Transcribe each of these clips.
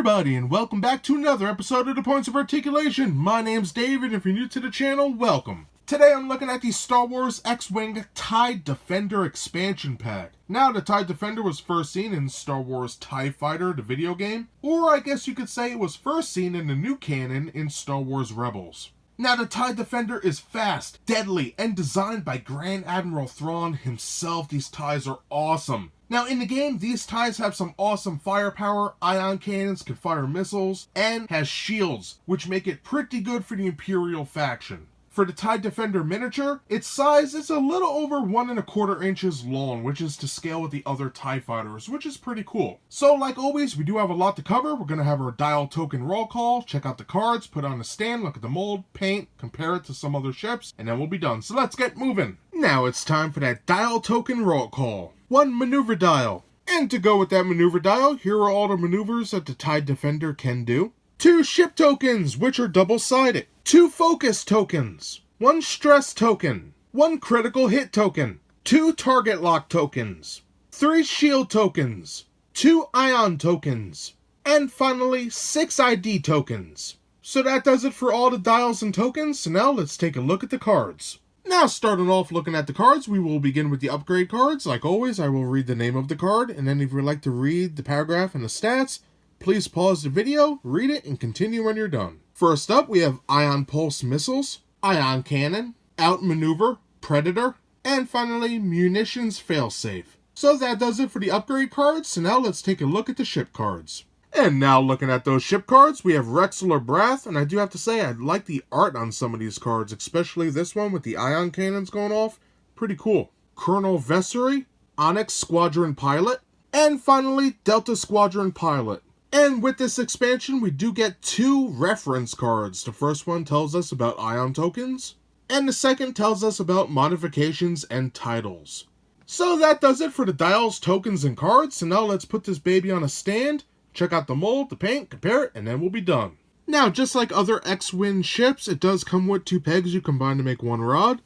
everybody, and welcome back to another episode of The Points of Articulation. My name's David, and if you're new to the channel, welcome. Today I'm looking at the Star Wars X-Wing TIE Defender expansion pack. Now, the TIE Defender was first seen in Star Wars TIE Fighter, the video game, or I guess you could say it was first seen in the new canon in Star Wars Rebels. Now, the TIE Defender is fast, deadly, and designed by Grand Admiral Thrawn himself. These TIEs are awesome. Now, in the game, these TIEs have some awesome firepower, ion cannons, can fire missiles, and has shields, which make it pretty good for the Imperial faction. For the TIE Defender miniature, its size is a little over 1¼ inches long, which is to scale with the other TIE fighters, which is pretty cool. So, like always, we do have a lot to cover. We're going to have our dial token roll call, check out the cards, put it on the stand, look at the mold, paint, compare it to some other ships, and then we'll be done. So let's get moving. Now it's time for that dial token roll call. 1 maneuver dial. And to go with that maneuver dial, here are all the maneuvers that the TIE Defender can do. 2 ship tokens, which are double-sided. 2 focus tokens. 1 stress token. 1 critical hit token. 2 target lock tokens. 3 shield tokens. 2 ion tokens. And finally, 6 ID tokens. So that does it for all the dials and tokens. So now let's take a look at the cards. Now, starting off looking at the cards, we will begin with the upgrade cards. Like always, I will read the name of the card, and then if you'd like to read the paragraph and the stats, please pause the video, read it, and continue when you're done. First up, we have Ion Pulse Missiles, Ion Cannon, Outmaneuver, Predator, and finally, Munitions Failsafe. So that does it for the upgrade cards, so now let's take a look at the ship cards. And now looking at those ship cards, we have Rexler Brath, and I do have to say I like the art on some of these cards, especially this one with the ion cannons going off. Pretty cool. Colonel Vessery, Onyx Squadron Pilot, and finally Delta Squadron Pilot. And with this expansion, we do get 2 reference cards. The first one tells us about ion tokens, and the second tells us about modifications and titles. So that does it for the dials, tokens, and cards. So now let's put this baby on a stand, check out the mold, the paint, compare it, and then we'll be done. Now, just like other X-Wing ships, it does come with 2 pegs you combine to make 1 rod.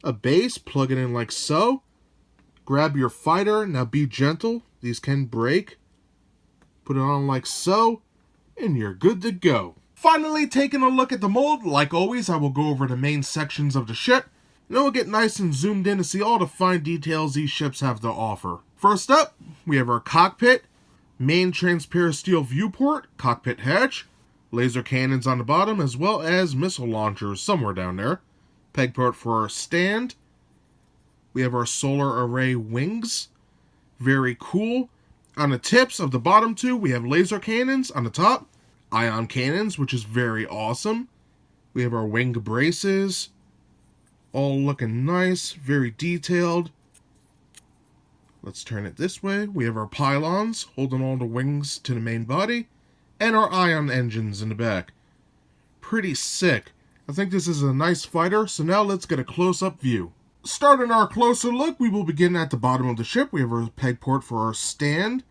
A base, plug it in like so. Grab your fighter, now be gentle, these can break. Put it on like so, and you're good to go. Finally, taking a look at the mold, like always, I will go over the main sections of the ship, and then we'll get nice and zoomed in to see all the fine details these ships have to offer. First up, we have our cockpit. Main transparent steel viewport, cockpit hatch, laser cannons on the bottom, as well as missile launchers somewhere down there. Peg port for our stand. We have our solar array wings. Very cool. On the tips of the bottom 2, we have laser cannons. On the top, ion cannons, which is very awesome. We have our wing braces. All looking nice, very detailed. Let's turn it this way. We have our pylons holding all the wings to the main body, and our ion engines in the back. Pretty sick. I think this is a nice fighter, so now let's get a close-up view. Starting our closer look, we will begin at the bottom of the ship. We have our peg port for our stand,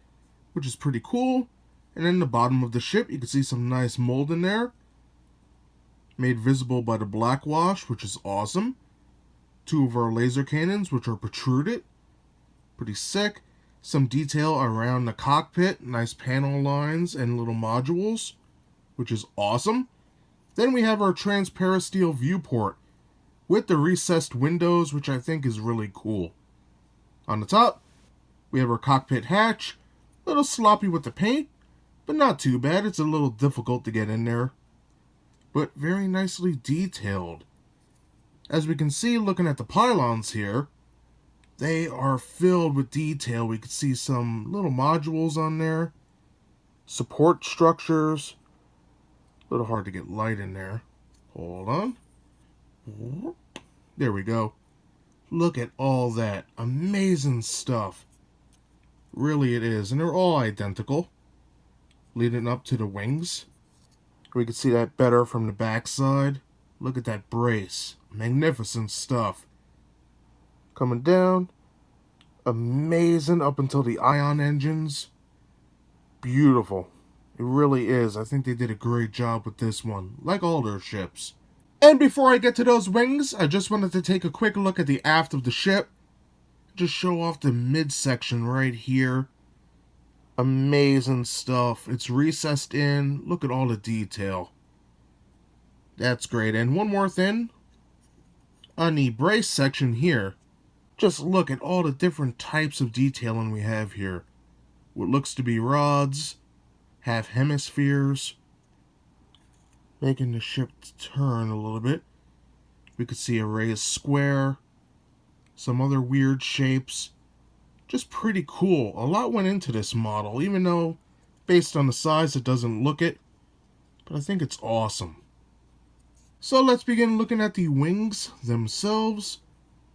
which is pretty cool. And in the bottom of the ship, you can see some nice mold in there, made visible by the black wash, which is awesome. 2 of our laser cannons, which are protruded. Pretty sick. Some detail around the cockpit, nice panel lines and little modules, which is awesome. Then we have our transparent steel viewport with the recessed windows, which I think is really cool. On the top, we have our cockpit hatch. A little sloppy with the paint, but not too bad. It's a little difficult to get in there, but very nicely detailed. As we can see, looking at the pylons here, they are filled with detail. We can see some little modules on there. Support structures. A little hard to get light in there. Hold on. There we go. Look at all that. Amazing stuff. Really it is. And they're all identical. Leading up to the wings. We can see that better from the backside. Look at that brace. Magnificent stuff. Coming down, amazing up until the ion engines. Beautiful. It really is. I think they did a great job with this one, like all their ships. And before I get to those wings, I just wanted to take a quick look at the aft of the ship. Just show off the midsection right here. Amazing stuff. It's recessed in. Look at all the detail. That's great. And one more thing. On the brace section here, just look at all the different types of detailing we have here. What looks to be rods, have hemispheres, making the ship turn a little bit. We could see a raised square, some other weird shapes. Just pretty cool. A lot went into this model, even though based on the size it doesn't look it, but I think it's awesome. So let's begin looking at the wings themselves.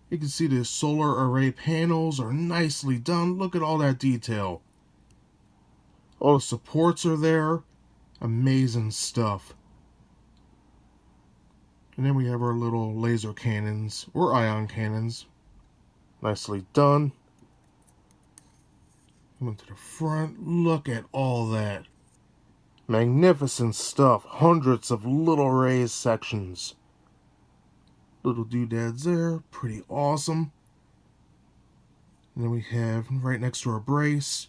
You can see the solar array panels are nicely done. Look at all that detail. All the supports are there. Amazing stuff. And then we have our little laser cannons, or ion cannons. Nicely done. Coming to the front, look at all that. Magnificent stuff. Hundreds of little raised sections. Little doodads there. Pretty awesome. And then we have right next to our brace.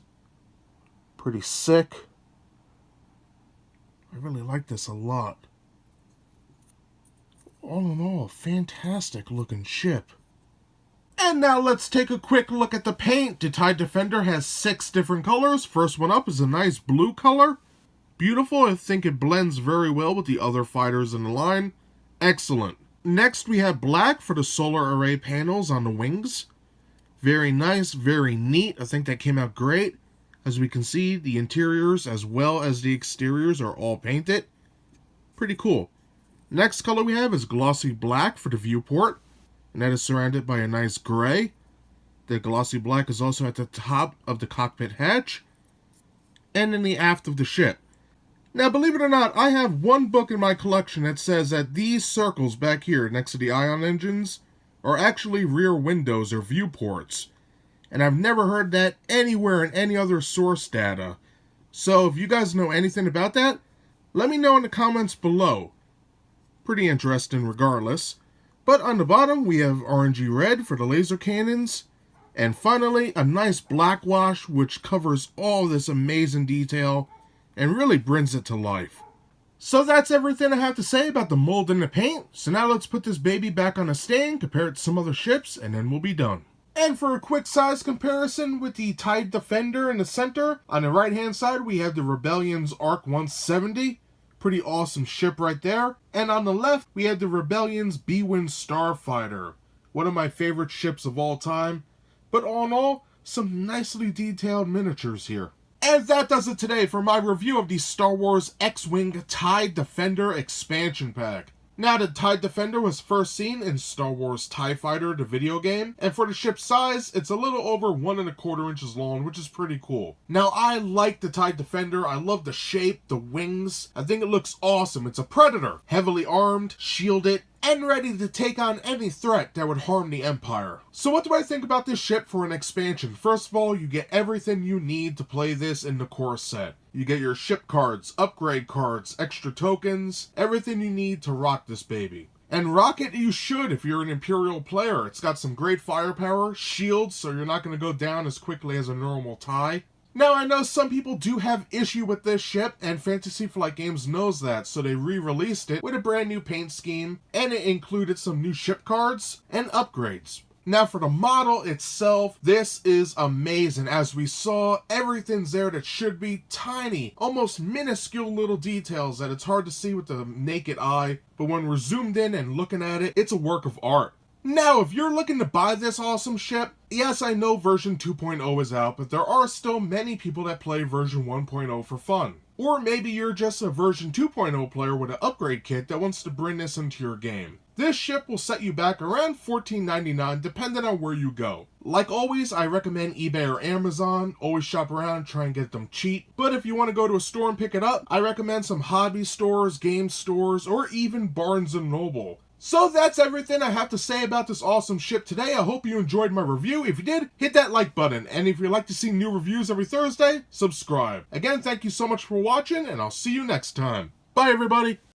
Pretty sick. I really like this a lot. All in all, a fantastic looking ship. And now let's take a quick look at the paint. The TIE Defender has 6 different colors. First one up is a nice blue color. Beautiful. I think it blends very well with the other fighters in the line. Excellent. Next we have black for the solar array panels on the wings. Very nice, very neat. I think that came out great. As we can see, the interiors as well as the exteriors are all painted. Pretty cool. Next color we have is glossy black for the viewport, and that is surrounded by a nice gray. The glossy black is also at the top of the cockpit hatch and in the aft of the ship. Now, believe it or not, I have one book in my collection that says that these circles back here next to the ion engines are actually rear windows or viewports. And I've never heard that anywhere in any other source data. So if you guys know anything about that, let me know in the comments below. Pretty interesting regardless. But on the bottom, we have orangey red for the laser cannons. And finally, a nice black wash which covers all this amazing detail and really brings it to life. So that's everything I have to say about the mold and the paint. So now let's put this baby back on a stand, compare it to some other ships, and then we'll be done. And for a quick size comparison with the TIE Defender in the center, on the right hand side we have the Rebellion's Arc 170. Pretty awesome ship right there. And on the left we have the Rebellion's B1 Starfighter. One of my favorite ships of all time. But all in all, some nicely detailed miniatures here. And that does it today for my review of the Star Wars X-Wing TIE Defender Expansion Pack. Now, the TIE Defender was first seen in Star Wars TIE Fighter, the video game, and for the ship's size, it's a little over 1¼ inches long, which is pretty cool. Now, I like the TIE Defender. I love the shape, the wings. I think it looks awesome. It's a Predator, heavily armed, shielded, and ready to take on any threat that would harm the Empire. So what do I think about this ship for an expansion? First of all, you get everything you need to play this in the core set. You get your ship cards, upgrade cards, extra tokens, everything you need to rock this baby. And rock it you should if you're an Imperial player. It's got some great firepower, shields, so you're not going to go down as quickly as a normal TIE. Now, I know some people do have issue with this ship, and Fantasy Flight Games knows that, so they re-released it with a brand new paint scheme, and it included some new ship cards and upgrades. Now, for the model itself, this is amazing. As we saw, everything's there that should be tiny, almost minuscule little details that it's hard to see with the naked eye, but when we're zoomed in and looking at it, it's a work of art. Now, if you're looking to buy this awesome ship, yes, I know version 2.0 is out, but there are still many people that play version 1.0 for fun. Or maybe you're just a version 2.0 player with an upgrade kit that wants to bring this into your game. This ship will set you back around $14.99 depending on where you go. Like always, I recommend eBay or Amazon. Always shop around and try and get them cheap. But if you want to go to a store and pick it up, I recommend some hobby stores, game stores, or even Barnes & Noble. So that's everything I have to say about this awesome ship today. I hope you enjoyed my review. If you did, hit that like button. And if you'd like to see new reviews every Thursday, subscribe. Again, thank you so much for watching, and I'll see you next time. Bye, everybody.